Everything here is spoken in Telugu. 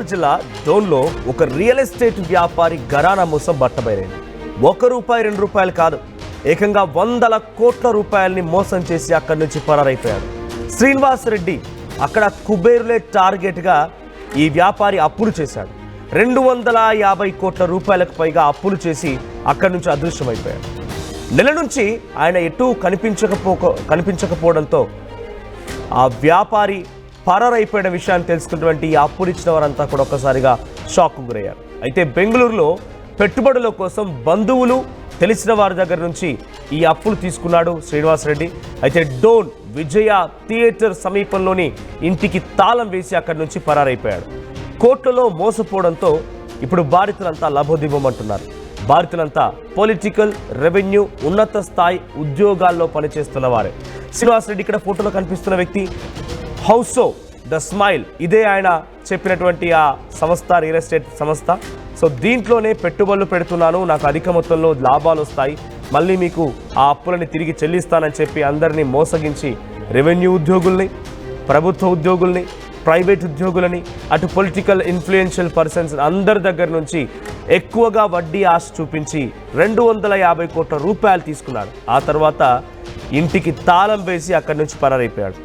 గోదావరి జిల్లా డోన్లో ఒక రియల్ ఎస్టేట్ వ్యాపారి ఘరానా మోసం బట్టబయలైంది. ₹1, ₹2 కాదు, ఏకంగా వందల కోట్ల రూపాయల్ని మోసం చేసి అక్కడి నుంచి పరారైపోయాడు. శ్రీనివాస్ రెడ్డి అక్కడ కుబేరులే టార్గెట్గా ఈ వ్యాపారి అప్పులు చేశాడు. 250 కోట్ల రూపాయలకు పైగా అప్పులు చేసి అక్కడి నుంచి అదృశ్యమైపోయాడు. నెల నుంచి ఆయన ఎటూ కనిపించకపోవడంతో ఆ వ్యాపారి పరారైపోయిన విషయాన్ని తెలుసుకున్నటువంటి ఈ అప్పులు ఇచ్చిన వారంతా కూడా ఒక్కసారిగా షాక్కు గురయ్యారు. అయితే బెంగళూరులో పెట్టుబడుల కోసం బంధువులు తెలిసిన వారి దగ్గర నుంచి ఈ అప్పులు తీసుకున్నాడు శ్రీనివాస్ రెడ్డి. అయితే డోన్ విజయ థియేటర్ సమీపంలోని ఇంటికి తాళం వేసి అక్కడి నుంచి పరారైపోయాడు. కోట్లలో మోసపోవడంతో ఇప్పుడు బాధితులంతా లబోదిబోమంటున్నారు. బాధితులంతా పొలిటికల్, రెవెన్యూ, ఉన్నత స్థాయి ఉద్యోగాల్లో పనిచేస్తున్న వారే. శ్రీనివాస్ రెడ్డి ఇక్కడ ఫోటోలో కనిపిస్తున్న వ్యక్తి హౌసో ద స్మైల్, ఇదే ఆయన చెప్పినటువంటి ఆ సంస్థ, రియల్ ఎస్టేట్ సంస్థ. సో దీంట్లోనే పెట్టుబడులు పెడుతున్నాను, నాకు అధిక మొత్తంలో లాభాలు వస్తాయి, మళ్ళీ మీకు ఆ అప్పులని తిరిగి చెల్లిస్తానని చెప్పి అందరినీ మోసగించి రెవెన్యూ ఉద్యోగుల్ని, ప్రభుత్వ ఉద్యోగుల్ని, ప్రైవేట్ ఉద్యోగులని, అటు పొలిటికల్ ఇన్ఫ్లుయెన్షియల్ పర్సన్స్ అందరి దగ్గర నుంచి ఎక్కువగా వడ్డీ ఆశ చూపించి 250 కోట్ల రూపాయలు తీసుకున్నాడు. ఆ తర్వాత ఇంటికి తాళం వేసి అక్కడి నుంచి పరారైపోయాడు.